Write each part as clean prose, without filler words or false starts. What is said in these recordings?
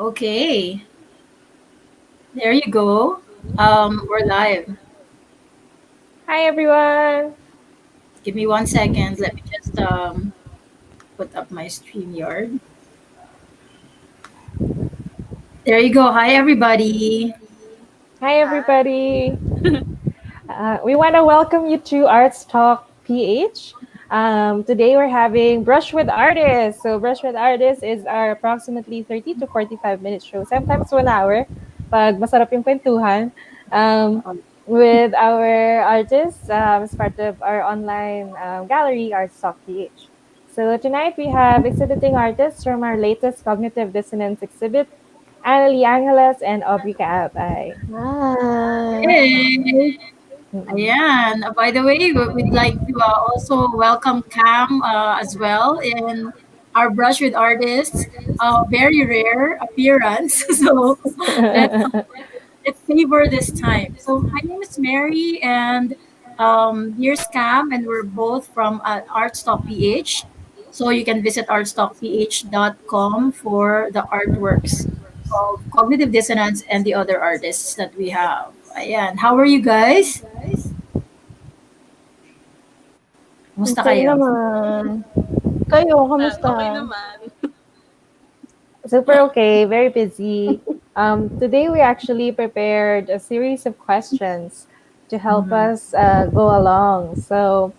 Okay, there you go. We're live. Hi everyone. Give me 1 second. Let me just put up my StreamYard. There you go. Hi, everybody. Hi everybody. We want to welcome you to Arts Talk PH. Today we're having Brush with Artists. So Brush with Artists is our approximately 30 to 45 minute show, sometimes 1 hour, pag masarap yung kwentuhan, with our artists as part of our online gallery, Arts Talk PH. So tonight we have exhibiting artists from our latest Cognitive Dissonance exhibit, Analee and Aubrey Caabay. Hi. Hey. Mm-mm. Ayan. By the way, we'd like to also welcome Cam as well in our Brush with Artists. Very rare appearance. So let's favor this time. So my name is Mary, and here's Cam, and we're both from Artstock PH. So you can visit artstockph.com for the artworks of Cognitive Dissonance and the other artists that we have. Ayan. How are you guys? Kumusta Okay kayo? naman. Kayo, kamusta? Okay naman. Super okay, very busy. Today we actually prepared a series of questions to help Mhm. us go along. So,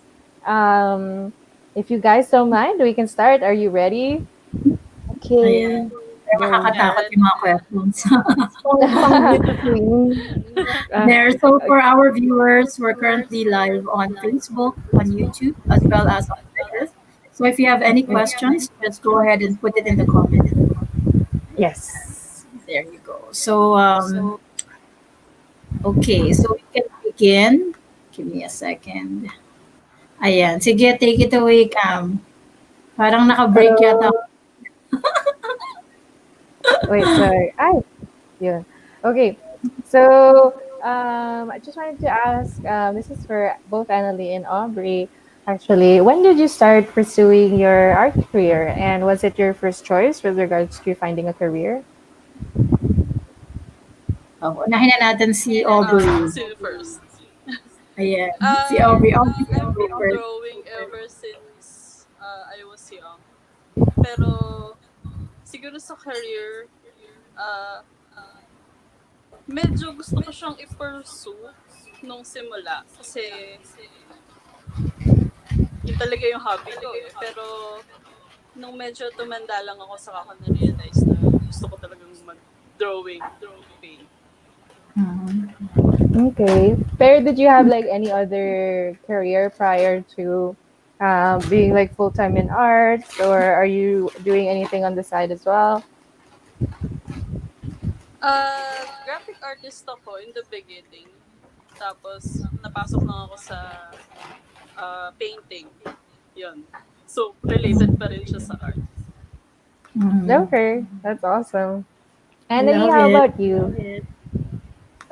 um, if you guys don't mind, we can start. Are you ready? Ayan. Okay, Pero go. Yeah, nakakatakot ready yung mga na. questions. Pang beauty queen. There. So for our viewers, we're currently live on Facebook, on YouTube, as well as on Twitter. So if you have any Okay. questions, just go ahead and put it in the comments. Yes. There you go. So okay, so we can begin. Give me a second. Ayan. Sige, take it away, Cam. Parang naka-break yata. So, wait, sorry. Yeah. Okay. So, I just wanted to ask. This is for both Annalie and Aubrey. Actually, when did you start pursuing your art career, and was it your first choice with regards to finding a career? Oh, unahin na natin si Aubrey. Sino first? Ayan. Si Aubrey. Aubrey, I've Aubrey been first. drawing ever since I was young. Pero siguro sa career, uh, medyo gusto ko siyang i-pursue nung simula. Kasi yun talaga yung hobby ko eh. Pero nung medyo tumanda lang ako, saka ko na-realize na gusto ko talagang mag-drawing. Paint. Mhm. Okay. Pero did you have like any other career prior to being like full time in arts, or are you doing anything on the side as well? Graphic artist ako in the beginning. Tapos, napasok lang ako sa painting. Yun. So, related pa rin siya sa art. Mhm. Okay, that's awesome. I Annalie, love how it. about you?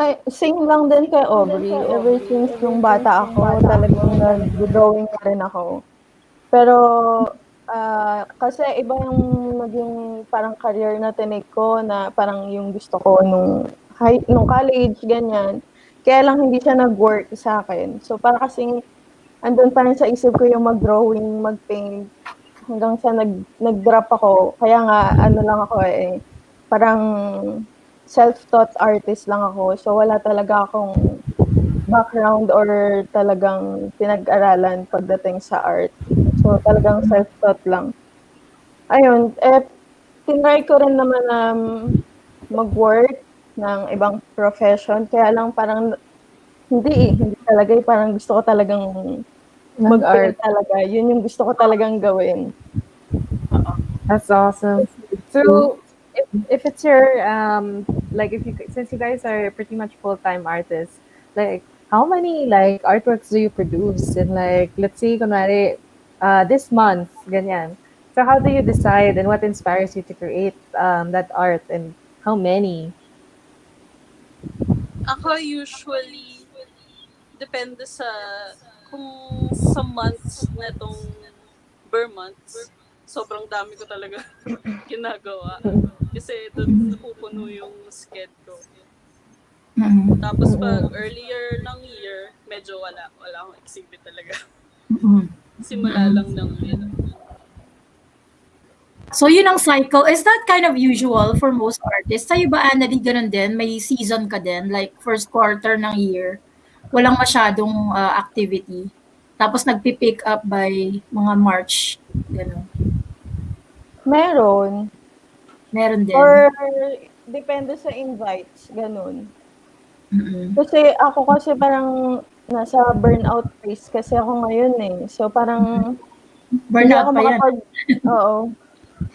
Ay, same lang din kay Aubrey. Ever since nung bata ako, talagang nag-drawing na rin ako. Pero, kasi iba yung naging parang career na tinake ko na parang yung gusto ko nung college, ganyan. Kaya lang hindi siya nag-work sa akin. So, para kasing andun pa rin sa isip ko yung mag-drawing, mag-paint, hanggang sa nag-drop ako. Kaya nga, ano lang ako eh, parang self-taught artist lang ako. So, wala talaga akong background or talagang pinag-aralan pagdating sa art. So, talagang self-taught lang. Ayun, tinry ko rin naman na mag-work ng ibang profession. Kaya lang parang hindi talaga eh. Parang gusto ko talagang mag-paint Mag-art. talaga. Yun yung gusto ko talagang gawin. That's awesome. True. So, if it's your like if you since you guys are pretty much full time artists, like how many like artworks do you produce in like let's say kunwari, this month ganyan. So how do you decide and what inspires you to create that art and how many? Ako usually, depende sa, kung sa months netong ber months. sobrang dami ko talaga ginagawa. Kasi doon napupuno yung sked ko. Mm. Tapos pag earlier ng year, medyo wala akong exhibit talaga. Mm. Simula lang ng year. So yun ang cycle. Is that kind of usual for most artists? Sa'yo ba, Analee, ganun din? May season ka din? Like first quarter ng year, walang masyadong activity. Tapos nagpipick up by mga March. Ganun. Meron. Meron din. Or depende sa invites, ganun. Mm-mm. Kasi ako kasi parang nasa burnout phase kasi ako ngayon eh. So parang hindi ako Burnout pa yan. oo.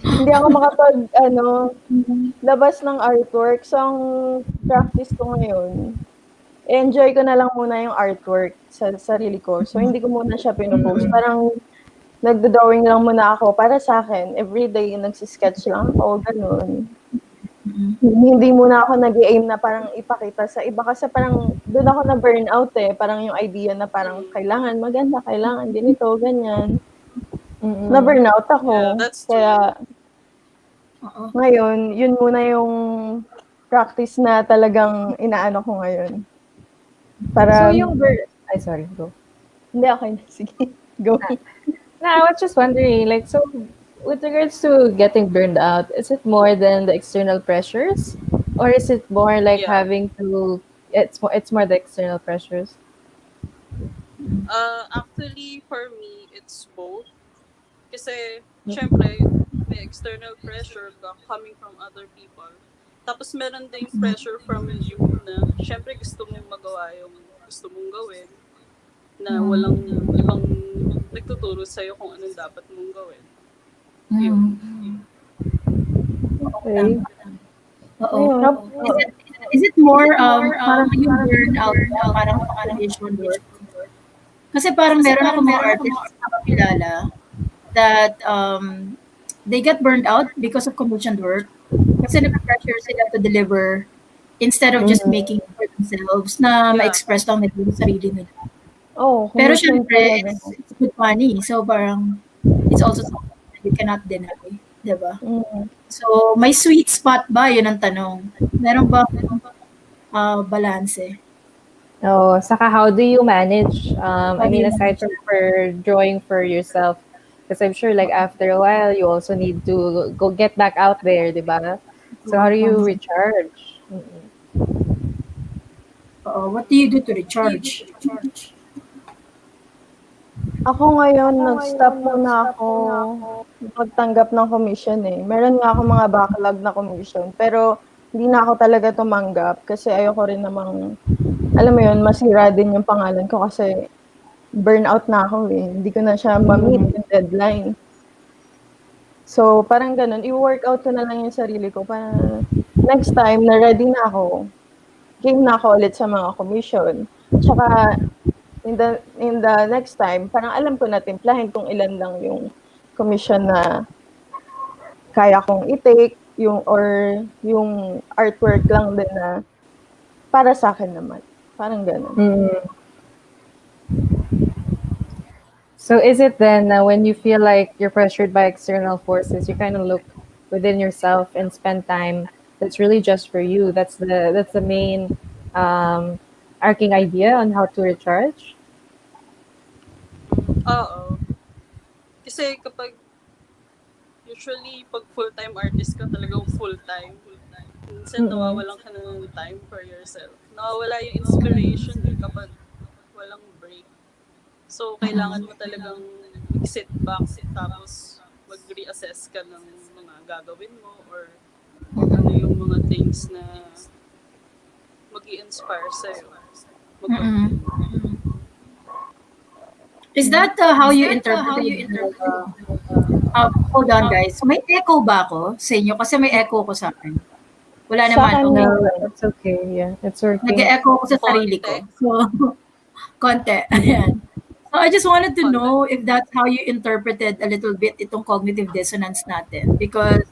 Hindi ako labas ng artwork. So ang practice ko ngayon, enjoy ko na lang muna yung artwork sa sarili ko. So hindi ko muna siya pinopost. Parang nagdo-drawing lang muna ako para sa akin. Everyday nagsi-sketch lang ako, ganun. Hindi muna ako nag-i-aim na parang ipakita sa iba kasi parang doon ako na burnout eh. Parang yung idea na parang kailangan maganda, kailangan ganito, ganyan. Na burnout ako. Yeah, that's true. Kaya Oo. ngayon, yun muna yung practice na talagang inaano ko ngayon. Para So yung ay, sorry, go. hindi okay na. Sige, go. No, I was just wondering, like, so with regards to getting burned out, is it more than the external pressures, or is it more like Yeah. having to? It's more the external pressures. Actually, for me, it's both. Kasi, syempre, may external pressure ka coming from other people. Tapos meron ding pressure from you na, syempre, gusto mong magawa yung gusto mong gawin na walang ibang nagtuturo sa'yo kung anong dapat mong gawin. Yun. Okay. Oo. Ayun. Is it more parang yung burnout na parang commission work? Kasi parang meron ako mga artists na kakilala that they get burned out because of commissioned work. Kasi na-pressure sila to deliver instead of just making it for themselves na Yeah. ma-express lang nila yung sarili nila. Oh, Pero commission syempre, talaga. it's good money. So parang it's also something that you cannot deny. Diba? So, may sweet spot ba? Yun ang tanong. Meron ba balance? Oh, saka how do you manage? I mean, aside from for drawing for yourself, because I'm sure, like after a while, you also need to go get back out there, diba? So how do you recharge? What do you do to recharge? Ako ngayon, nag-stop muna ako magtanggap ng commission eh. Meron nga ako mga backlog na commission, pero hindi na ako talaga tumanggap kasi ayoko rin namang, alam mo yun, masira din yung pangalan ko kasi burnout na ako eh. Hindi ko na siya ma-meet yung deadline. So, parang ganun, i-workout ko na lang yung sarili ko para next time na ready na ako, game na ako ulit sa mga commission. Tsaka, in the next time, parang alam ko na timplahin kung ilan lang yung commission na kaya kong i-take, or yung artwork lang din na para sa akin naman. Parang ganun. So is it then when you feel like you're pressured by external forces, you kind of look within yourself and spend time that's really just for you? That's the main arcing idea on how to recharge? Oo. Kasi usually, pag full-time artist ka, talagang full-time. Minsan, nawawalan ka na ng time for yourself. Nawawala yung inspiration kapag walang break. So, kailangan mo talagang mag-sit back, tapos mag-reassess ka ng mga gagawin mo or ano yung mga things na mag-i-inspire sa'yo. Is that how you interpret it? Hold on, guys. May echo ba ako sa inyo? Kasi may echo ko sa akin. Wala naman. akin, Okay. No, it's okay. Yeah, it's working. Nag-echo ko sa sarili ko. So, konti. Ayan. So, I just wanted to know if that's how you interpreted a little bit itong cognitive dissonance natin. Because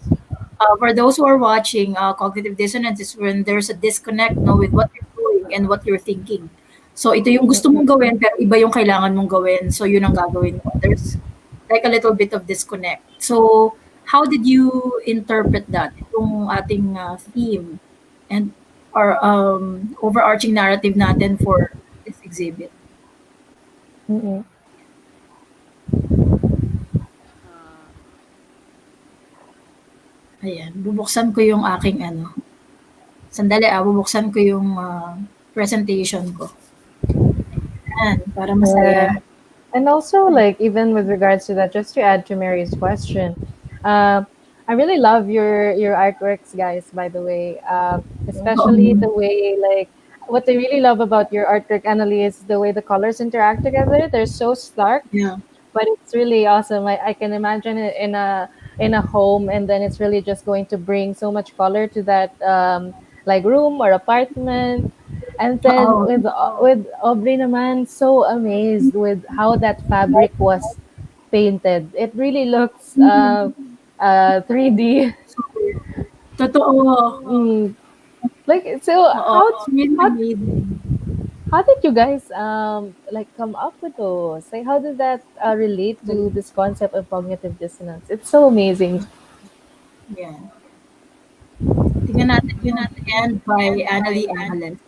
for those who are watching, cognitive dissonance is when there's a disconnect with what you're doing and what you're thinking. So, ito yung gusto mong gawin, pero iba yung kailangan mong gawin. So, yun ang gagawin mo. like a little bit of disconnect. So, how did you interpret that, yung ating theme and or overarching narrative natin for this exhibit? Mm-mm. Ah, Ayan, bubuksan ko yung aking ano. Sandali bubuksan ko yung presentation ko. Ayan, para masaya. Yeah. And also, like, even with regards to that, just to add to Mary's question, uh, I really love your artworks, guys. By the way, especially Oo. the way, like, what I really love about your artwork, Analee, is the way the colors interact together. They're so stark, Yeah. but it's really awesome. I can imagine it in a home, and then it's really just going to bring so much color to that like room or apartment. And then Oo. with Aubrey naman, so amazed with how that fabric was painted. It really looks 3D. Totoo. Mm. Like, so Oo. It's really how amazing. how did you guys like come up with those? Like, how did that relate to this concept of cognitive dissonance? It's so amazing. Yeah. Tingnan natin yung end by Analee Angeles.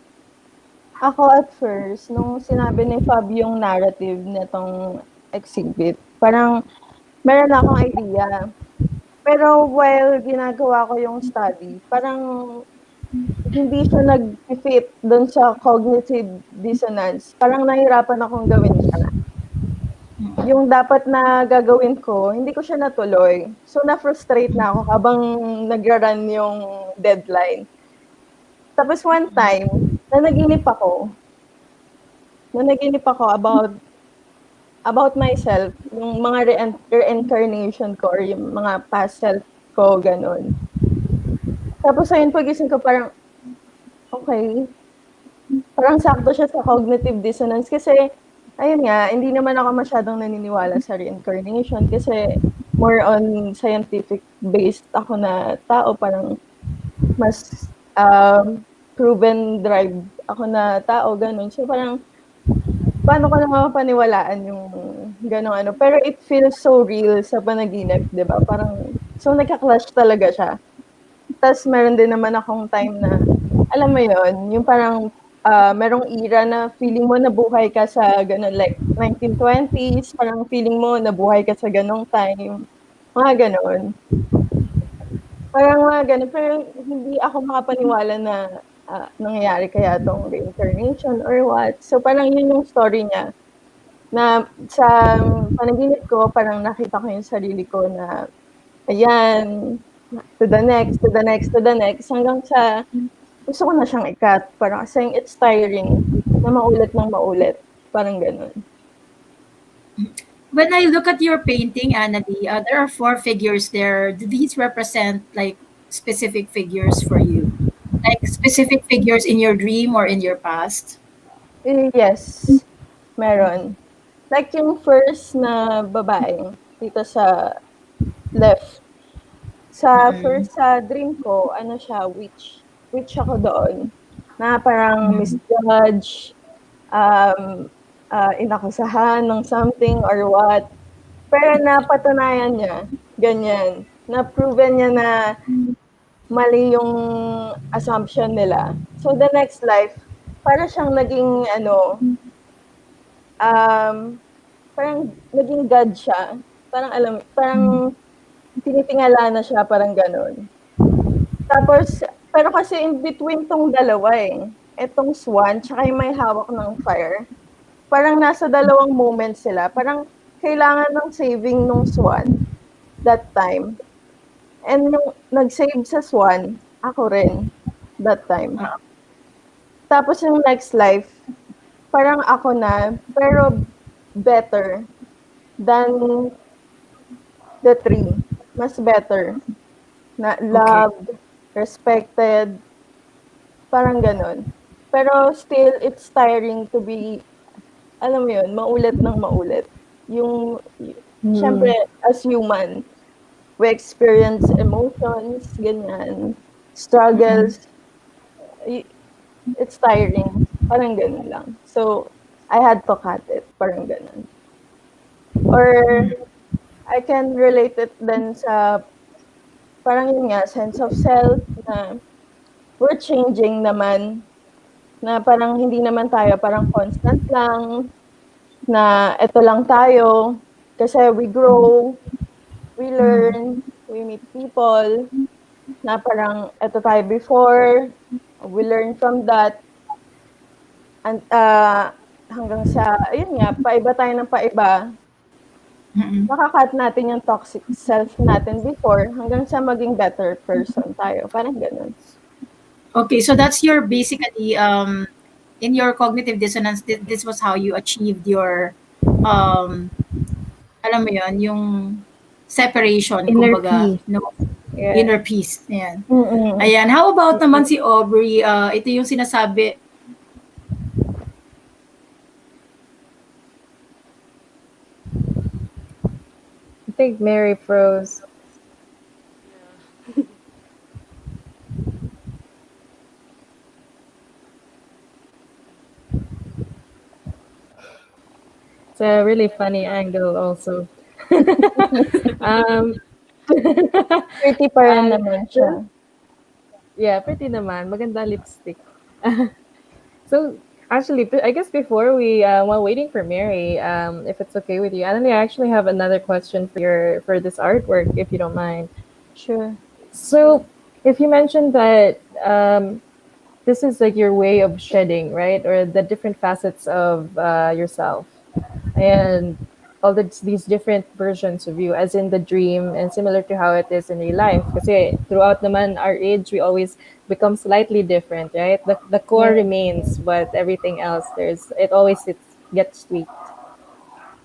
Ako at first, nung sinabi ni Fab yung narrative nitong exhibit, parang meron akong idea. Pero while ginagawa ko yung study, parang hindi siya nag-fit dun sa cognitive dissonance. Parang nahirapan akong gawin siya. Yung dapat na gagawin ko, hindi ko siya natuloy. So, na-frustrate na ako habang nagra-run yung deadline. Tapos one time, nanaginip ako. Nanaginip ako about myself, yung mga reincarnation ko or yung mga past self ko, ganun. Tapos ayun, pagising ko parang, okay, parang sakto siya sa cognitive dissonance kasi, ayun nga, hindi naman ako masyadong naniniwala sa reincarnation kasi more on scientific based ako na tao, parang mas proven drive ako na tao, ganun. So parang, paano ko na mapapaniwalaan yung gano'ng ano. Pero it feels so real sa panaginip, di ba? Parang, so nagka-clash talaga siya. Tapos meron din naman akong time na, alam mo yon yung parang merong era na feeling mo nabuhay ka sa gano'n, like 1920s, parang feeling mo nabuhay ka sa gano'ng time. Mga gano'n. Parang mga gano'n. Pero hindi ako makapaniwala na nangyayari kaya itong reincarnation or what. So parang yun yung story niya. Na sa panaginip ko, parang nakita ko yung sarili ko na, ayan, to the next, to the next, to the next, hanggang sa gusto ko na siyang i-cut. Parang saying it's tiring na maulit ng maulit. Parang ganun. When I look at your painting, Analee, there are four figures there. Do these represent like specific figures for you? Like specific figures in your dream or in your past? Yes, meron. Like yung first na babae dito sa left. Sa Mm-mm. first sa dream ko, ano siya, witch. Witch ako doon. Na parang misjudge, um, inakusahan ng something or what. Pero napatunayan niya, ganyan. Na-proven niya na mali yung assumption nila. So the next life, para siyang naging ano, um, parang naging God siya. Parang parang tinitingala na siya, parang gano'n. Tapos, pero kasi in between tong dalawa eh. Etong swan, tsaka yung may hawak ng fire. Parang nasa dalawang moments sila. Parang kailangan ng saving nung swan that time. And yung nag-save sa swan, ako rin that time. Tapos yung next life, parang ako na, pero better than the three. Mas better. Na Okay. loved, respected, parang gano'n. Pero still, it's tiring to be, alam mo yun, maulit ng maulit. Yung, syempre, Mm. as human, we experience emotions, ganyan, struggles. It's tiring. Parang ganun lang. So, I had to cut it. Parang ganun. Or, I can relate it din sa parang yun nga, sense of self na we're changing naman. Na parang hindi naman tayo parang constant lang, na eto lang tayo. Kasi we grow, we learn, we meet people, na parang eto tayo before, we learn from that. And, hanggang sa, ayun nga, paiba tayo ng paiba. Mm-mm. Naka-cut natin yung toxic self natin before hanggang sa maging better person tayo. Parang gano'n. Okay, so that's your basically in your cognitive dissonance. This was how you achieved your um, alam mo yon, yung separation, Inner kumbaga, peace. no, Yeah. inner peace. Ayan. Mm. Ayan. How about naman si Aubrey? Ito yung sinasabi. I think Mary froze. Yeah. It's a really funny angle also. um, Pretty pa rin uh, naman siya. yeah, pretty naman. Maganda lipstick. So actually, I guess before we, while waiting for Mary, if it's okay with you, Analee, I actually have another question for this artwork, if you don't mind. Sure. So, if you mentioned that this is like your way of shedding, right, or the different facets of yourself, and all these different versions of you, as in the dream, and similar to how it is in real life. Kasi throughout naman our age, we always become slightly different, right? The core Yeah. remains, but everything else, it always gets tweaked.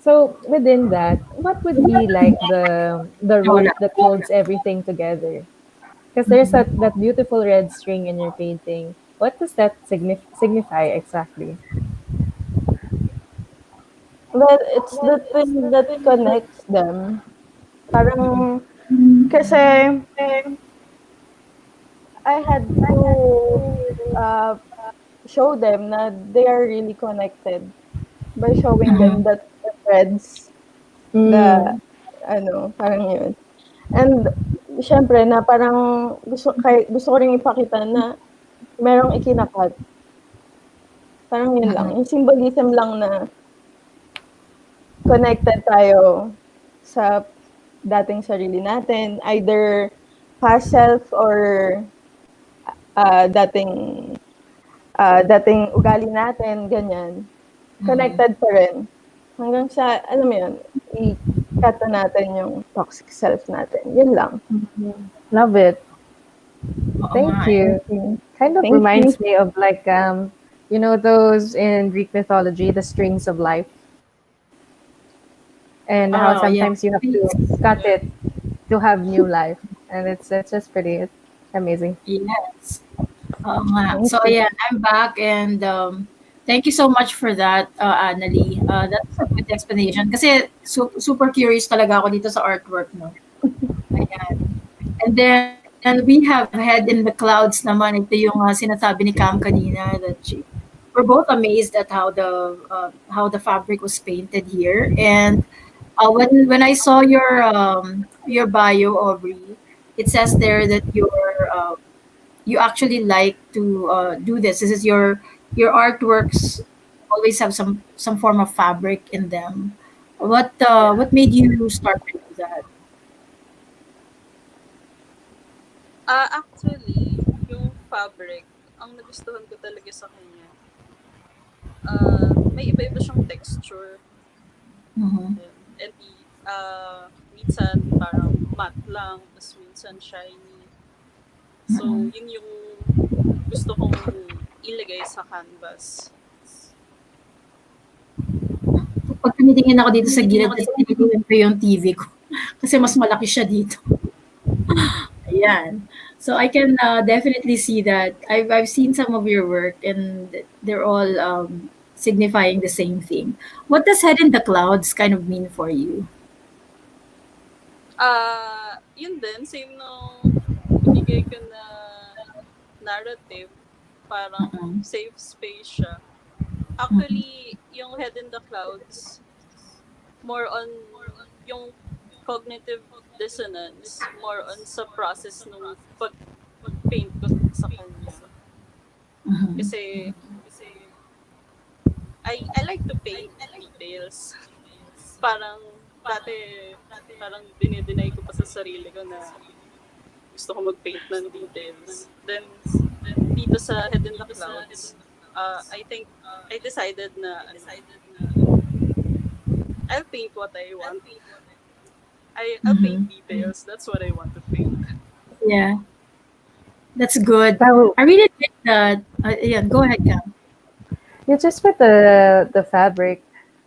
So within that, what would be like the Wala. rope that holds everything together? Because there's that beautiful red string in your painting. What does that signify exactly? Well, it's the thing that connects them. Parang kasi I had to, uh, show them na they are really connected by showing them that the threads, the Mm. ano, parang yun. And siyempre na parang gusto ko ring ipakita na merong ikina-cut. Parang yun lang, yung symbolism lang na connected tayo sa dating sarili natin, either past self or, dating, dating ugali natin, ganyan. Connected pa rin. Hanggang sa, alam mo yun, i-cut na natin yung toxic self natin. Yun lang. Love it. Oo nga Thank eh. you. Kind of Thank you. reminds me of like you know those in Greek mythology, the strings of life, and how Oh, yeah. sometimes you have to cut it to have new life, and it's just pretty. It's amazing. Yes. Oo nga. Thank So, you. ayan, I'm back and thank you so much for that, Analee. That's a good explanation. Kasi super curious talaga ako dito sa artwork mo. Ayan. And then we have Head in the Clouds naman. Ito yung sinasabi ni Cam kanina that we're both amazed at how the fabric was painted here. And when I saw your bio, Aubrey, it says there that you actually like to do this. This is your artworks always have some form of fabric in them. Yeah. What made you start to do that? Actually, yung fabric, ang nagustuhan ko talaga sa kanya, may iba-iba siyang texture. Mm-hmm. And minsan parang matte lang, tapos minsan shiny. So, yun yung gusto kong ilagay sa canvas. Pag tumitingin ako dito sa gilid, kasi tinitiwan ko yung TV ko. Kasi mas malaki siya dito. Ayan. So I can definitely see that. I've seen some of your work and they're all signifying the same thing. What does Head in the Clouds kind of mean for you? Yun din, same nung binigay ko na narrative, parang Mm-mm. safe space siya. Actually, yung Head in the Clouds, more on yung cognitive dissonance more on sa process nung pag-paint ko sa kanya. Kasi I like to paint details. Parang dati parang dinideny ko pa sa sarili ko na gusto ko mag-paint ng details. Then dito sa Head in the Clouds, I think I decided na I'll paint what I want. I'll paint details. That's what I want to paint. Yeah, that's good. Now, I really like that. Yeah, go ahead, Cam. you just with the fabric.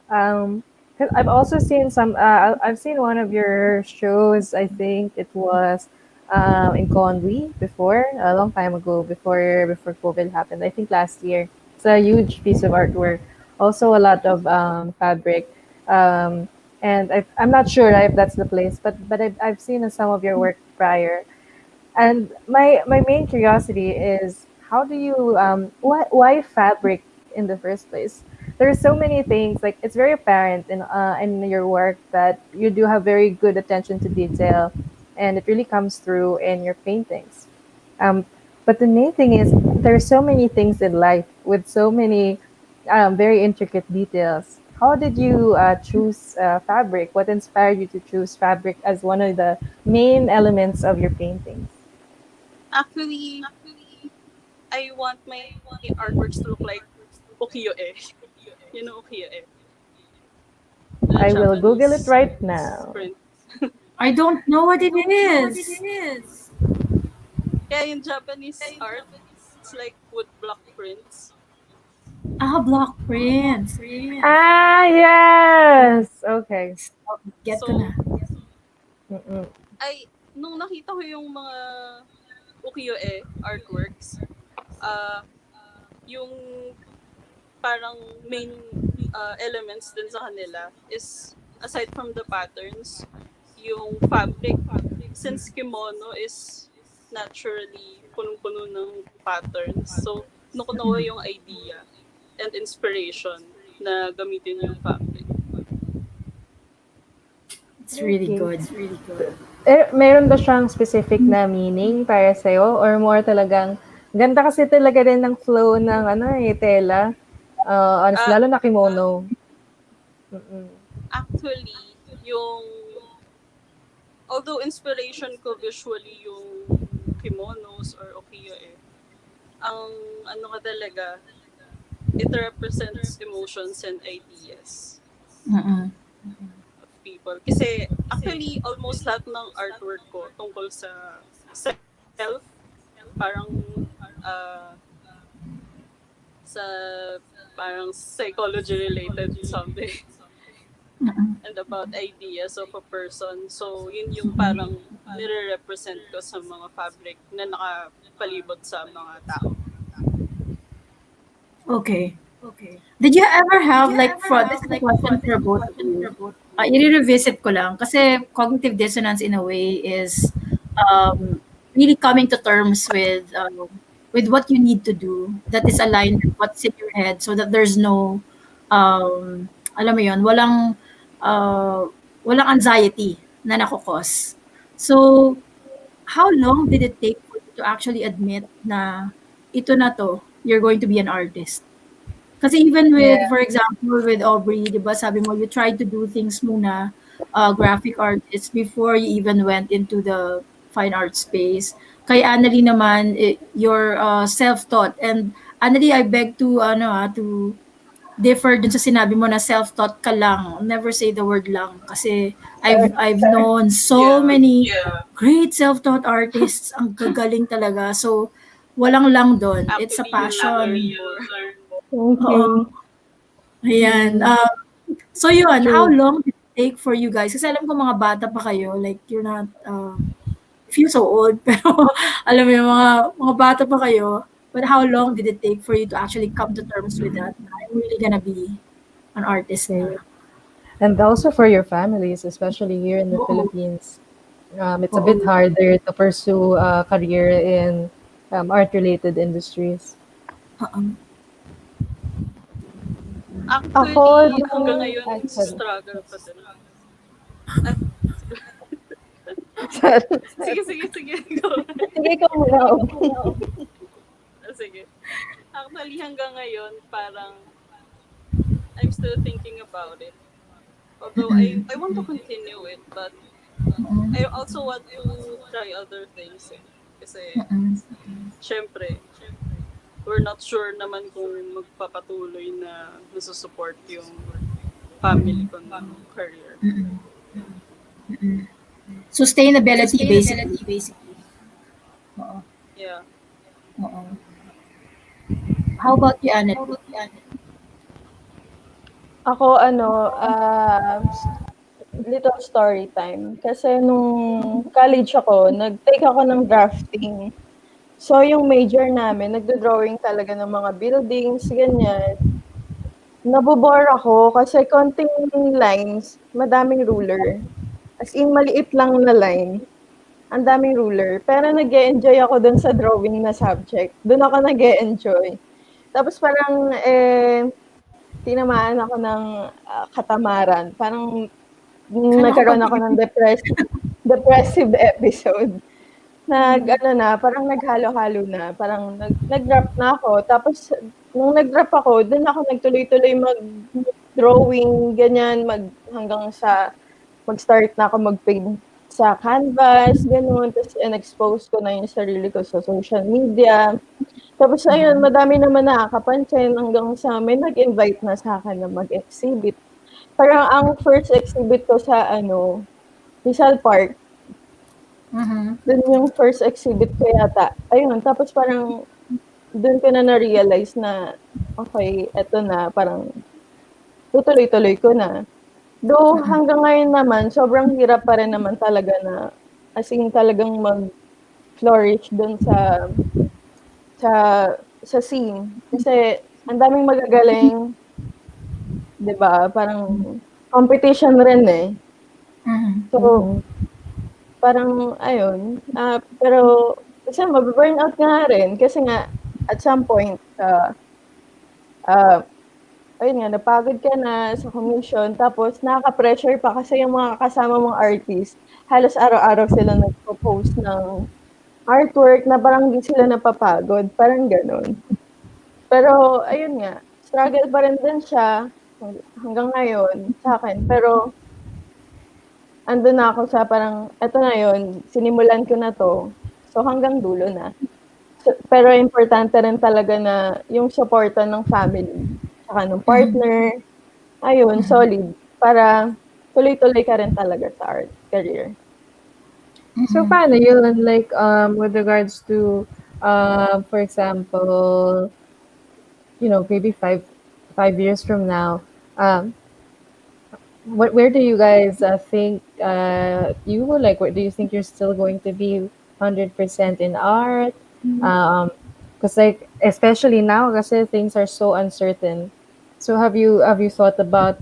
'Cause I've also seen some. I've seen one of your shows. I think it was in Conwy before a long time ago, before COVID happened. I think last year. It's a huge piece of artwork. Also a lot of fabric. Um, and I'm not sure if that's the place, but I've seen some of your work prior. And my main curiosity is how do you why fabric in the first place? There's so many things like it's very apparent in your work that you do have very good attention to detail, and it really comes through in your paintings. Um, but the main thing is there's so many things in life with so many very intricate details. How did you choose fabric? What inspired you to choose fabric as one of the main elements of your paintings? Actually, I want my artworks to look like ukiyo-e. You know ukiyo-e? The I will Google it Japanese right now. print. I don't know what it is. Yeah, in Japanese art, it's like wood block prints. Ah, block prints. Ah, yes. Okay. Get ko na. So, Mm-mm. nung nakita ko yung mga ukiyo-e artworks, yung parang main elements din sa kanila is aside from the patterns, yung fabric. Since kimono is naturally punong-puno ng patterns, so nakunawa yung idea and inspiration na gamitin yung fabric. It's really Okay. good. Meron ba siyang specific na meaning para sa'yo? Or more talagang, ganda kasi talaga din ng flow ng tela. Honestly, Ah, lalo na kimono. Mm-mm. actually, yung although inspiration ko visually yung kimonos or ukiyo-e, ang ano ka talaga, it represents emotions and ideas Mm-mm. of people. Kasi actually, almost lahat ng artwork ko tungkol sa self, parang uh, sa parang psychology related something and about ideas of a person. So, yun yung parang nire-represent ko sa mga fabric na nakapalibot sa mga tao. Okay. Did you ever have like for this is a question for both of you. I-revisit ko lang kasi cognitive dissonance in a way is really coming to terms with what you need to do that is aligned with what's in your head so that there's no alam mo yon uh, walang anxiety na nakokos. So how long did it take for you to actually admit na ito na to, you're going to be an artist? Kasi even Yeah. with, for example, with Aubrey, di ba, sabi mo, you tried to do things muna, graphic artist, before you even went into the fine art space. Kay Analee naman, you're self-taught. And Analee, I beg to, to differ dun sa sinabi mo na self-taught ka lang. Never say the word lang. Kasi I've known so Yeah. many great self-taught artists. Ang gagaling talaga. So, walang lang dun. It's a Actually, you'll learn passion. more. Thank Oo. you. Ayan. So yun, how True. long did it take for you guys? Kasi alam ko mga bata pa kayo, like you're not, feel so old, pero alam mo yung mga bata pa kayo. But how long did it take for you to actually come to terms with that? I'm really gonna be an artist Okay. na. And also for your families, especially here in the Oo. Philippines, it's a bit Oo. harder to pursue a career in art-related industries. Oo. Ako, Actually, hanggang nung, ngayon, sorry. struggle pa din. Ah, Sige, sige, sige. Go. Sige, ikaw muna, Aubrey. Sige. Actually, hanggang ngayon, parang I'm still thinking about it. Although I want to continue it, but I also want to try other things eh. Kasi, syempre, we're not sure naman kung magpapatuloy na nasusupport yung family ko ng career. Sustainability, basically. Oo. Yeah. Oo. How about you, Analee? Ako, little story time. Kasi nung college ako, nag-take ako ng drafting. So, yung major namin, nagdo-drawing talaga ng mga buildings, ganyan. Nabobore ako kasi konting lines, madaming ruler. As in, maliit lang na line. Ang daming ruler. Pero nag-e-enjoy ako dun sa drawing na subject. Dun ako nag-e-enjoy. Tapos parang, tinamaan ako ng katamaran. Parang Kala ko nagkaroon pag ako ng depressive episode. Parang naghalo-halo na. Parang nag-drop na ako. Tapos, nung nag-drop ako, dun ako nagtuloy-tuloy mag-drawing, ganyan, hanggang sa mag-start na ako mag-paint sa canvas, gano'n. Tapos, in-expose ko na yung sarili ko sa social media. Tapos, ayun, madami naman nakakapansin hanggang sa may nag-invite na sa akin na mag-exhibit. Parang ang first exhibit ko sa, Rizal Park, dun yung first exhibit ko yata. Ayun, tapos parang dun ko na na-realize na, okay, eto na, parang tutuloy-tuloy ko na. Though hanggang ngayon naman, sobrang hirap pa rin naman talaga na, as in talagang mag-flourish dun sa scene. Kasi ang daming magagaling, 'di ba? Parang competition rin eh. So, parang ayun, pero kasi mabu-burnout nga rin kasi nga at some point, ayun nga, napagod ka na sa commission tapos nakaka-pressure pa kasi yung mga kasama mong artist, halos araw-araw sila nagpo-post ng artwork na parang hindi sila napapagod, parang gano'n. Pero ayun nga, struggle pa rin din siya hanggang ngayon sa'kin, pero andun na ako sa parang eto na yun, sinimulan ko na 'to, so hanggang dulo na. Pero importante rin talaga na yung suporta ng family, tsaka ng partner, ayun, solid para tuloy-tuloy ka rin talaga sa art career. So, paano yun? Like, with regards to, for example, maybe 5 years from now, where do you guys think you will like? Where do you think you're still going to be 100% in art? Because like especially now, kasi things are so uncertain. So have you thought about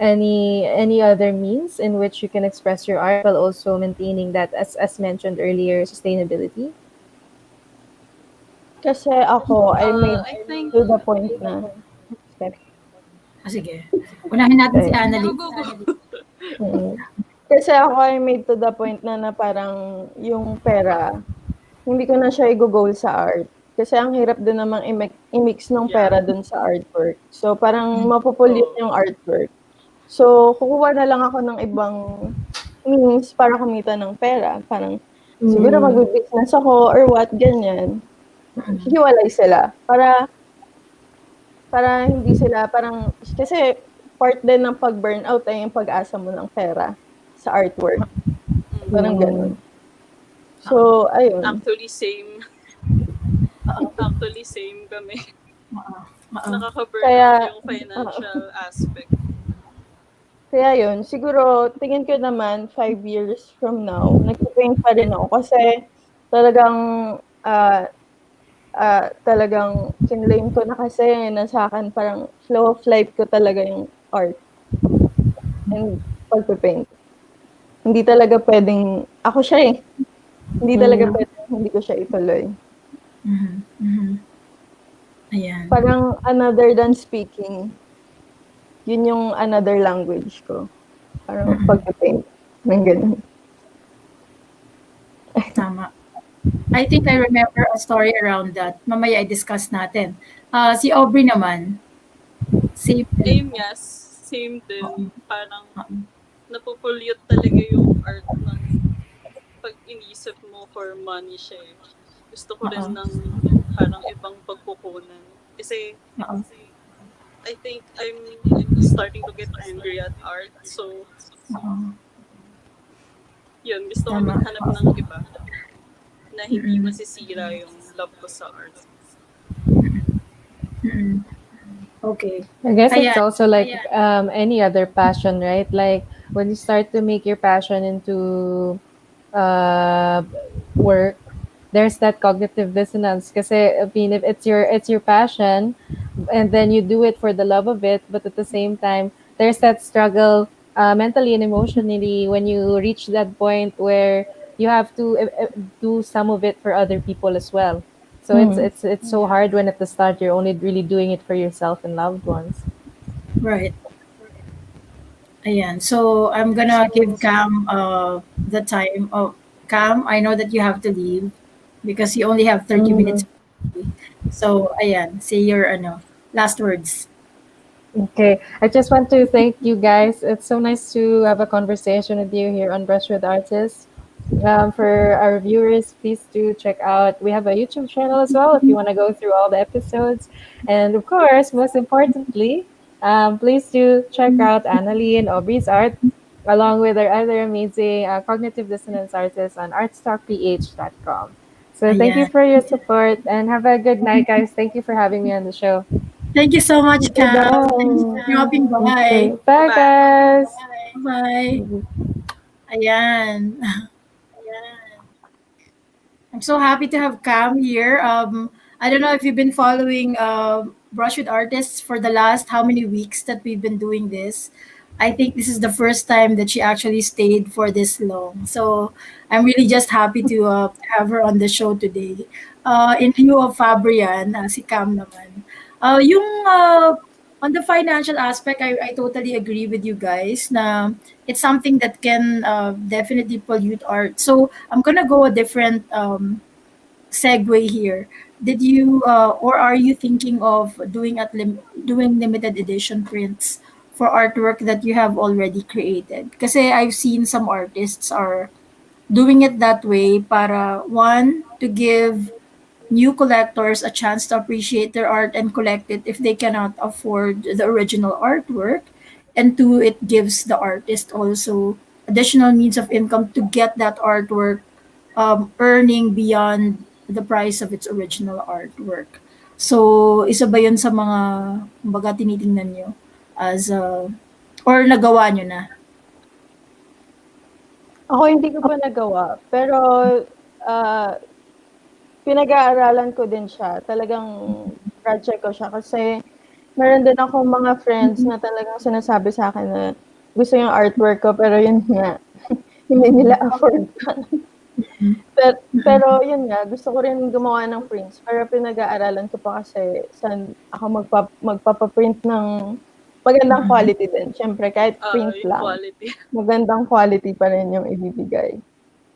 any other means in which you can express your art while also maintaining that as mentioned earlier sustainability? Kasi ako, I made I think, to the point na Sige. Unahin natin si eh, Analee. go, go, go. kasi ako ay made to the point na parang yung pera, hindi ko na siya i-go-goal sa art. Kasi ang hirap din namang i-mix ng pera dun sa artwork. So, parang mapupulit yung artwork. So, kukuha na lang ako ng ibang means para kumita ng pera. Parang, siguro mag-business ako or what, ganyan. Hiwalay sila. Para hindi sila, parang, kasi part din ng pag-burnout ay yung pag-asa mo ng pera sa artwork. Parang ganun. So, ayun. Actually, same. Actually, same kami. Nakaka-burnout yung financial aspect. Kaya yun, siguro, tingin ko naman, 5 years from now, nagpipaint pa rin ako. Kasi, talagang kinlaim ko na kasi na sa akin parang flow of life ko talaga yung art and pagpipaint. Hindi talaga pwedeng, ako siya eh. Hindi talaga pwedeng hindi ko siya ituloy. Ayan. Parang another than speaking, yun yung another language ko. Parang pagpipaint. Nang ganun. I think I remember a story around that. Mamaya i-discuss natin. Si Aubrey naman, same din. Yes, same din. Oo, Parang oo, napopollute talaga yung art ng pag inisip mo for money siya eh. Gusto ko rin oo, ng parang ibang pagkukunan. Kasi oo, I think I'm starting to get angry at art. So, oo. yun, gusto ko Tama. maghanap ng Oo. iba na hindi Mm, masisira yung love ko sa art. mm. Okay. I guess it's Ayan. also like any other passion, right? Like when you start to make your passion into uh, work, there's that cognitive dissonance. Because I mean, if it's your passion, and then you do it for the love of it, but at the same time, there's that struggle mentally and emotionally when you reach that point where you have to do some of it for other people as well. So it's so Yeah. hard when at the start you're only really doing it for yourself and loved ones. Right. Ayan. So I'm gonna give Cam the time. Oh, Cam, I know that you have to leave because you only have 30 minutes. Mm. So ayan, say your last words. Okay, I just want to thank you guys. It's so nice to have a conversation with you here on Brush with Artists. For our viewers, please do check out. We have a YouTube channel as well if you want to go through all the episodes. And of course, most importantly, please do check out Analee and Aubrey's art, along with our other amazing cognitive dissonance artists on artstalkph.com. So thank you Ayan. for your support and have a good night, guys. Thank you for having me on the show. Thank you so much, Okay, Cam. Thanks for bye. dropping by. Okay, bye, Bye-bye. guys. Bye. Ayan. I'm so happy to have Cam here. I don't know if you've been following Brush with Artists for the last how many weeks that we've been doing this. I think this is the first time that she actually stayed for this long. So I'm really just happy to have her on the show today. In lieu of Fabrian, si Cam naman. On the financial aspect, I totally agree with you guys na it's something that can definitely pollute art. So I'm gonna go a different segue here. Did you or are you thinking of doing limited edition prints for artwork that you have already created? Kasi I've seen some artists are doing it that way para one to give new collectors a chance to appreciate their art and collect it if they cannot afford the original artwork. And two, it gives the artist also additional means of income to get that artwork earning beyond the price of its original artwork. So, isa ba yun sa mga, kumbaga, tinitingnan nyo as, or nagawa nyo na? Ako hindi ko pa nagawa, pero, ah, pinag-aaralan ko din siya. Talagang project ko siya kasi meron din akong mga friends na talagang sinasabi sa'kin na gusto yung artwork ko pero yun nga, hindi nila afford pa. Pero yun nga, gusto ko rin gumawa ng prints pero pinag-aaralan ko pa kasi saan ako magpapa-print ng magandang quality din. Siyempre kahit print Yung lang, quality. magandang quality pa rin yung ibibigay.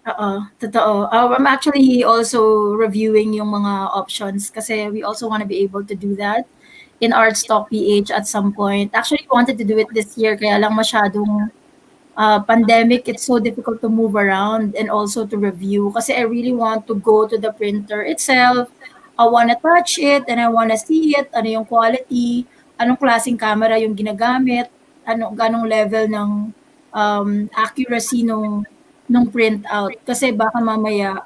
Oo, totoo. I'm actually also reviewing yung mga options kasi we also want to be able to do that in Artstock PH at some point. Actually, we wanted to do it this year kaya lang masyadong pandemic, it's so difficult to move around and also to review. Kasi I really want to go to the printer itself. I want to touch it and I want to see it. Ano yung quality, anong klaseng camera yung ginagamit, ganong level ng accuracy nung printout. Kasi baka mamaya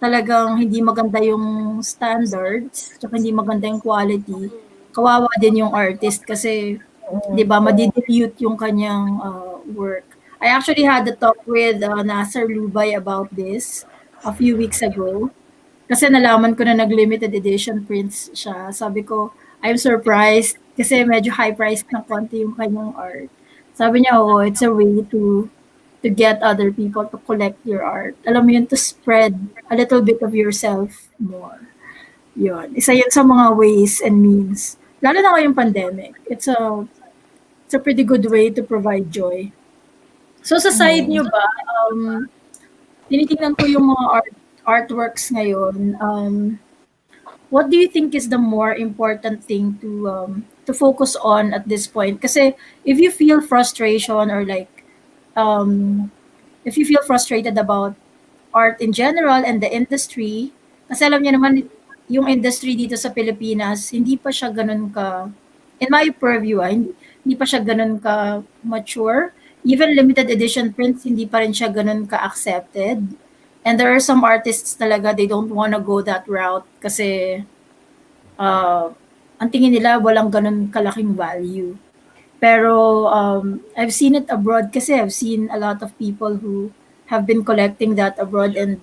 talagang hindi maganda yung standards, tsaka hindi maganda yung quality. Kawawa din yung artist kasi 'di ba, madi-dilute yung kanyang work. I actually had a talk with Nasser Lubay about this a few weeks ago. Kasi nalaman ko na nag-limited edition prints siya. Sabi ko, I'm surprised kasi medyo high price ng konti yung kanyang art. Sabi niya, oh, it's a way to get other people to collect your art. Alam mo yun, to spread a little bit of yourself more. Yun. Isa yun sa mga ways and means. Lalo na ngayong pandemic. It's a pretty good way to provide joy. So sa side nyo ba, tinitingnan ko yung mga artworks ngayon, what do you think is the more important thing to focus on at this point? Kasi if you feel frustration or like um, if you feel frustrated about art in general and the industry, kasi alam niyo naman yung industry dito sa Pilipinas, hindi pa siya ganun ka, in my purview, hindi pa siya ganun ka mature. Even limited edition prints, hindi pa rin siya ganun ka accepted. And there are some artists talaga, they don't wanna go that route kasi uh, ang tingin nila walang ganun kalaking value. Pero I've seen it abroad kasi I've seen a lot of people who have been collecting that abroad and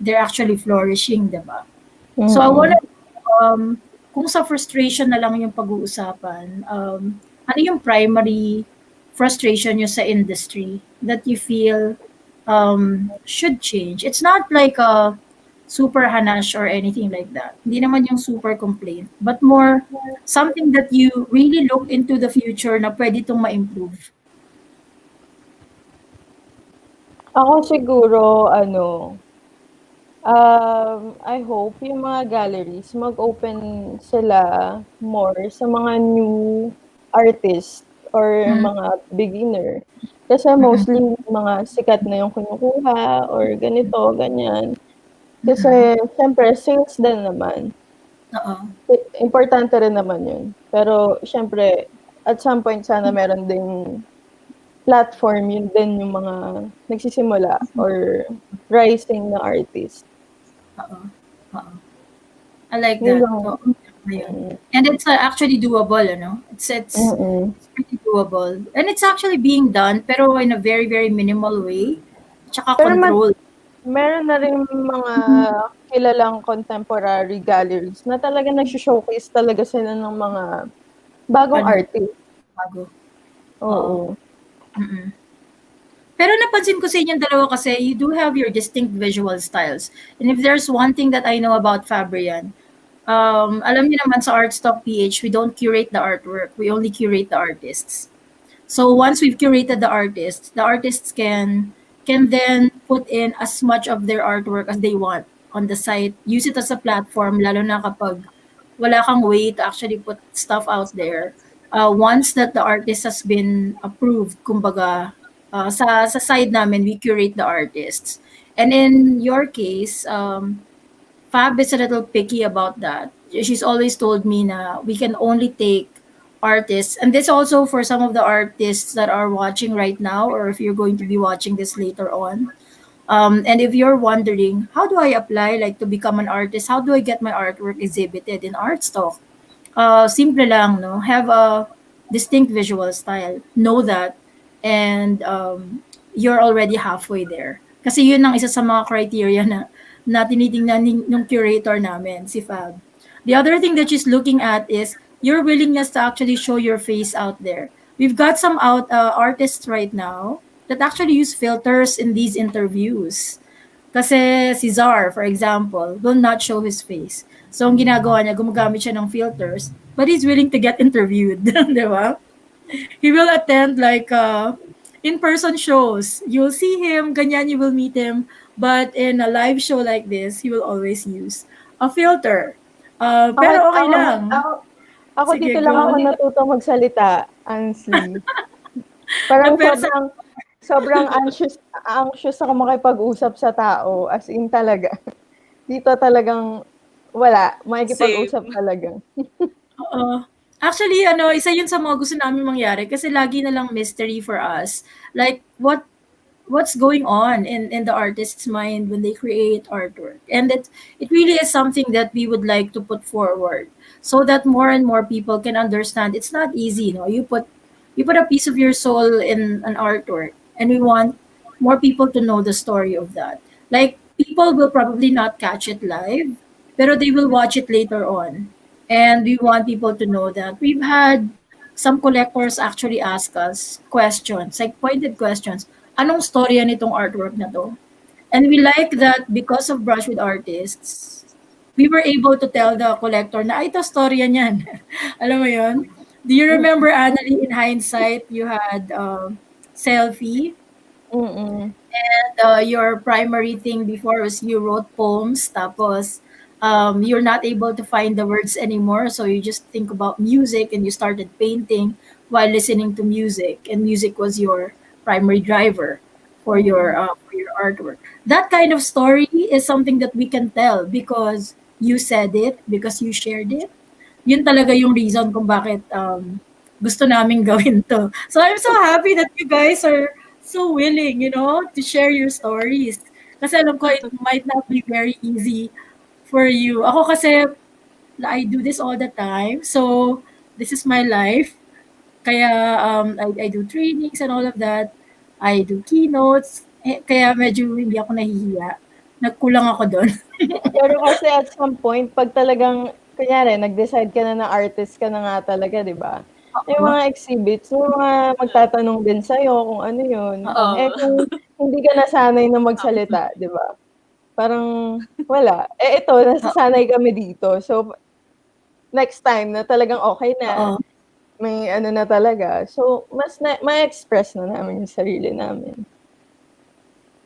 they're actually flourishing, diba? So I Mm. wanna kung sa frustration na lang yung pag-uusapan, ano yung primary frustration nyo sa industry that you feel should change? It's not like a super hanash or anything like that. Hindi naman yung super complaint, but more something that you really look into the future na pwede itong ma-improve. Ako siguro ano, I hope yung mga galleries mag-open sila more sa mga new artist or Mm, mga beginner. Kasi mm, mostly mga sikat na yung kinukuha or ganito, ganyan. Kasi siyempre sales din naman. oo, Importante rin naman yun. Pero siyempre, at some point sana meron ding platform, yun din yung mga nagsisimula or rising na artist. oo, oo. I like Yun that. lang. Oo, ayun. Mm. And it's actually doable, ano? Mm. It's pretty doable. And it's actually being done, pero in a very, very minimal way. Tsaka Pero control. meron na rin mga kilalang contemporary galleries na talaga nagso-showcase talaga sila ng mga bagong Ano, artist. bago. Oo. Oo. Mm. Pero napansin ko sa inyong dalawa kasi you do have your distinct visual styles. And if there's one thing that I know about Fabrian, alam niyo naman sa Artstock PH, we don't curate the artwork. We only curate the artists. So once we've curated the artists can then put in as much of their artwork as they want on the site. Use it as a platform, lalo na kapag wala kang way to actually put stuff out there. Once that the artist has been approved, kumbaga, sa side namin, we curate the artists. And in your case, Fab is a little picky about that. She's always told me na we can only take artists, and this also for some of the artists that are watching right now, or if you're going to be watching this later on. And if you're wondering, how do I apply like to become an artist? How do I get my artwork exhibited in Artstock? Simple lang, no? Have a distinct visual style. Know that. And you're already halfway there. Kasi yun ang isa sa mga criteria na tinitingnan ng curator namin, si Fab. The other thing that she's looking at is your willingness to actually show your face out there. We've got some artists right now that actually use filters in these interviews. Kasi si Czar, for example, will not show his face. So, ang ginagawa niya, gumagamit siya ng filters, but he's willing to get interviewed. Di ba? He will attend like in-person shows. You'll see him, ganyan, you will meet him. But in a live show like this, he will always use a filter. Ako Pero okay ako lang. ako Sige, dito lang ako go. natutong magsalita, honestly. Parang Napersa. sobrang anxious ako makipag-usap sa tao, as in talaga. Dito talagang wala, makikipag-usap Same. talaga. Oo. Actually, isa yun sa mga gusto namin mangyari kasi lagi na lang mystery for us. Like, what's going on in the artist's mind when they create artwork, and it really is something that we would like to put forward so that more and more people can understand it's not easy, you put a piece of your soul in an artwork, and we want more people to know the story of that. Like, people will probably not catch it live, pero they will watch it later on, and we want people to know that we've had some collectors actually ask us questions, like pointed questions. Anong storya nitong artwork na to? And we like that because of Brush with Artists, we were able to tell the collector na, ay, ito storya niyan. Alam mo yon? Do you remember, Analee, in hindsight, you had selfie? Mm. and your primary thing before was you wrote poems, tapos you're not able to find the words anymore, so you just think about music and you started painting while listening to music, and music was your primary driver for your artwork. That kind of story is something that we can tell because you said it, because you shared it. Yun talaga yung reason kung bakit gusto namin gawin to. So I'm so happy that you guys are so willing, to share your stories. Kasi alam ko it might not be very easy for you. Ako kasi I do this all the time. So this is my life. Kaya I do trainings and all of that. I do keynotes. Kaya medyo hindi ako nahihiya. Nagkulang ako doon. Pero kasi at some point, 'pag talagang kunyari nag-decide ka na artist ka na nga talaga, 'di ba? May Oo. mga exhibits, may mga magtatanong din sa'yo kung ano 'yun. Oo. Eh, kung hindi ka nasanay na magsalita, 'di ba? Parang wala. Eh, ito nasasanay kami dito. So, next time na talagang okey na, Oo. may ano na talaga, so mas ma-express na namin yung sarili namin.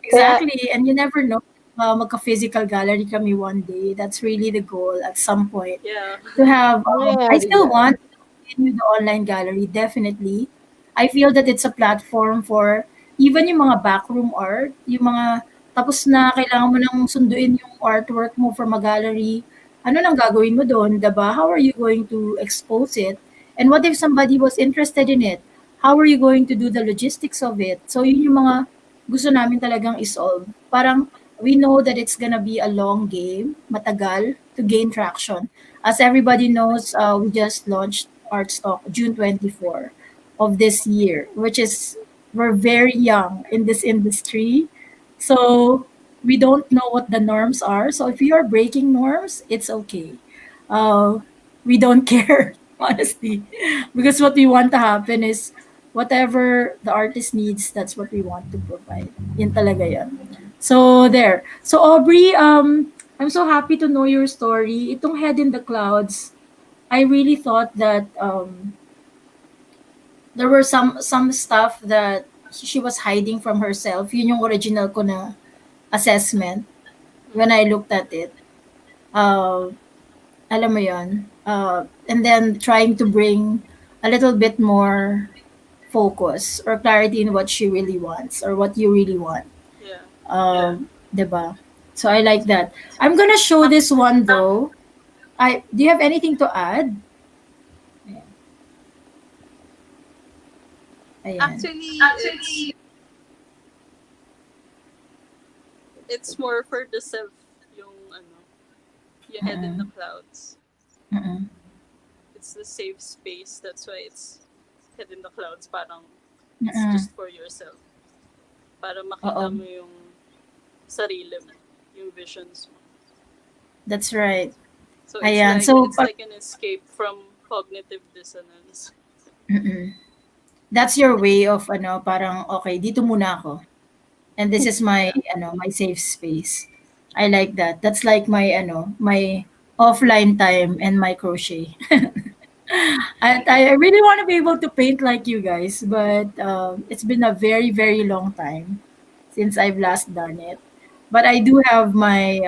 Kaya Exactly, and you never know, magka-physical gallery kami one day. That's really the goal at some point. Yeah. To have, I mangyayari still yan. want to continue the online gallery, definitely. I feel that it's a platform for even yung mga backroom art, yung mga tapos na kailangan mo nang sunduin yung artwork mo from a gallery. Ano nang gagawin mo doon, 'di ba? How are you going to expose it? And what if somebody was interested in it? How are you going to do the logistics of it? So yun yung mga gusto namin talagang isolve. Parang we know that it's gonna be a long game, matagal to gain traction. As everybody knows, we just launched Artstock June 24 of this year, which is we're very young in this industry. So we don't know what the norms are. So if you are breaking norms, it's okay. Uh, we don't care, honestly, because what we want to happen is whatever the artist needs, that's what we want to provide. Yun talaga yan. So there. So Aubrey, I'm so happy to know your story. Itong Head in the Clouds, I really thought that there were some stuff that she was hiding from herself. Yun yung original ko na assessment when I looked at it. Uh, alam mo yun? And then trying to bring a little bit more focus or clarity in what she really wants or what you really want. Yeah. 'Di ba? So I like that. I'm gonna show this one though. Do you have anything to add? Ayan. Ayan. Actually, it's more for the self yung ano, yung head in the clouds. Mm-mm. It's the safe space. That's why it's head in the clouds. Parang it's Mm-mm. just for yourself. Para makita Oo. mo yung sarili mo, yung visions mo. That's right. So Ayan. it's like an escape from cognitive dissonance. Mm-mm. That's your way of parang okay, dito muna ako. And this is my my safe space. I like that. That's like my my offline time and my crochet. I really want to be able to paint like you guys, but it's been a very very long time since I've last done it. But I do have my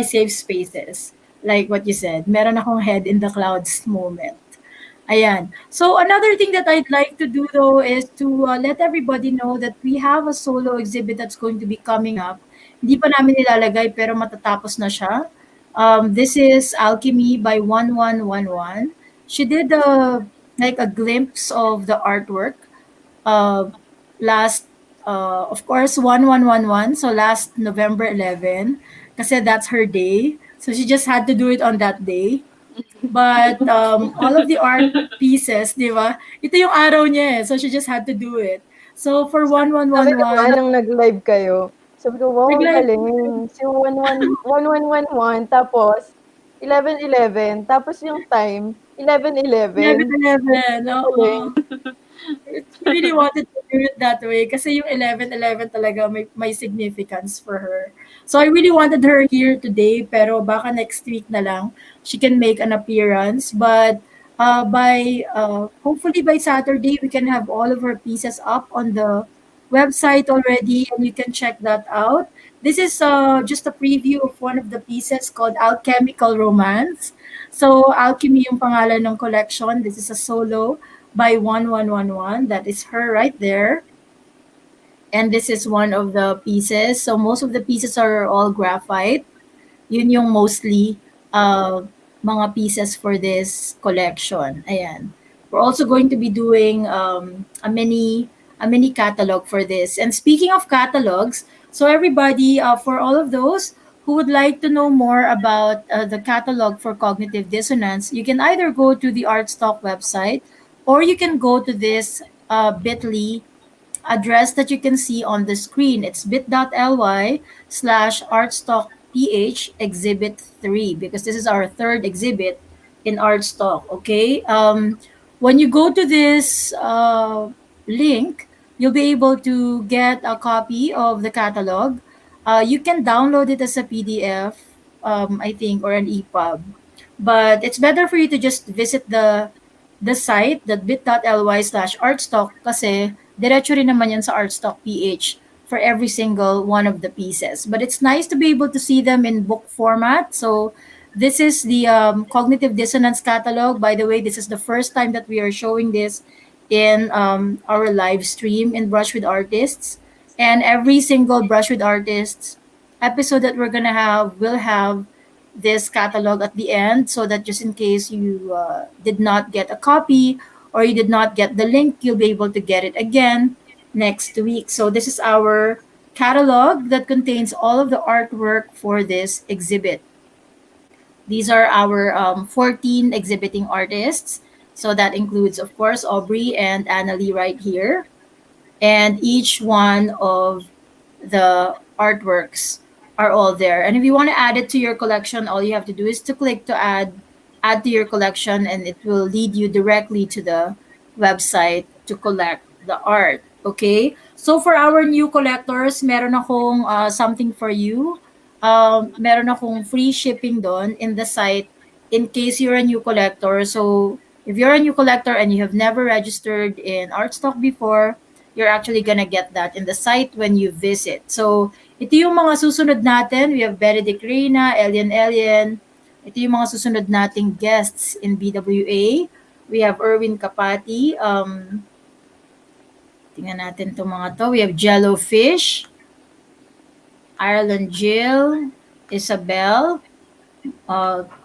safe spaces. Like what you said, meron akong head in the clouds moment. Ayan. So another thing that I'd like to do though is to let everybody know that we have a solo exhibit that's going to be coming up. Hindi pa namin nilalagay pero matatapos na siya. This is Alchemy by 1111. She did like a glimpse of the artwork uh, last, of course, 1111. So last November 11, kasi that's her day. So she just had to do it on that day. But all of the art pieces, di ba? Ito yung araw niya eh. So she just had to do it. So for Sabi ko nga 1111, nung nag-live kayo, sabi ko, wow, ang nag-live galing. Si 1111, tapos 1111, tapos yung time, 1111. 1111. Ang galing. Oo. She really wanted to do it that way kasi yung 1111 talaga may significance for her. So I really wanted her here today pero baka next week na lang she can make an appearance. But by hopefully by Saturday we can have all of her pieces up on the website already, and you can check that out. This is just a preview of one of the pieces called Alchemical Romance. So, Alchemy yung pangalan ng collection. This is a solo by 1111. That is her right there. And this is one of the pieces. So, most of the pieces are all graphite. Yun yung mostly uh, mga pieces for this collection. Ayan. We're also going to be doing a mini catalog for this. And speaking of catalogs, so everybody, for all of those who would like to know more about the catalog for cognitive dissonance, you can either go to the Artstock website or you can go to this bit.ly address that you can see on the screen. It's bit.ly/artstockph exhibit 3 because this is our third exhibit in Artstock. Okay. When you go to this link, you'll be able to get a copy of the catalog. You can download it as a PDF, I think, or an EPUB. But it's better for you to just visit the site, that bit.ly/artstock, kasi diretso rin naman yan sa Artstock PH for every single one of the pieces. But it's nice to be able to see them in book format. So this is the Cognitive Dissonance catalog. By the way, this is the first time that we are showing this in our live stream in Brush with Artists. And every single Brush with Artists episode that we're gonna have will have this catalog at the end, so that just in case you did not get a copy or you did not get the link, you'll be able to get it again next week. So this is our catalog that contains all of the artwork for this exhibit. These are our 14 exhibiting artists. So that includes, of course, Aubrey and Analee right here. And each one of the artworks are all there. And if you want to add it to your collection, all you have to do is to click to add to your collection, and it will lead you directly to the website to collect the art. Okay? So for our new collectors, meron akong something for you. Meron akong free shipping doon in the site in case you're a new collector. So if you're a new collector and you have never registered in Artstock before, you're actually gonna get that in the site when you visit. So ito yung mga susunod natin. We have Benedict Reyna, Alien. Ito yung mga susunod nating guests in BWA. We have Erwin Kapati. Tingnan natin itong mga to. We have Jellofish, Ireland Jill, Isabel,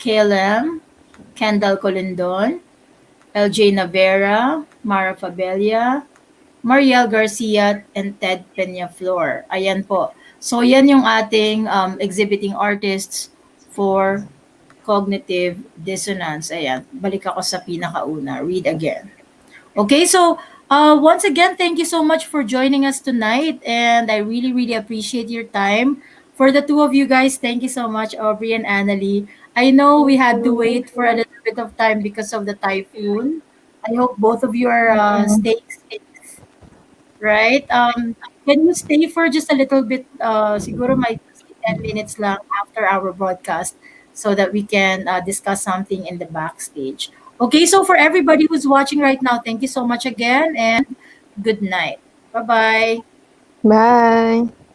KLM, Kendall Colindon, LJ Navera, Mara Fabella, Mariel Garcia, and Ted Peñaflor. Ayan po. So yan yung ating exhibiting artists for cognitive dissonance. Ayan. Balik ako sa pinakauna. Read again. Okay, so once again, thank you so much for joining us tonight. And I really, really appreciate your time. For the two of you guys, thank you so much, Aubrey and Analee. I know we had to wait for a little bit of time because of the typhoon. I hope both of you are staying safe, right? Can you stay for just a little bit, siguro may 10 minutes lang after our broadcast so that we can discuss something in the backstage. Okay, so for everybody who's watching right now, thank you so much again and good night. Bye-bye. Bye.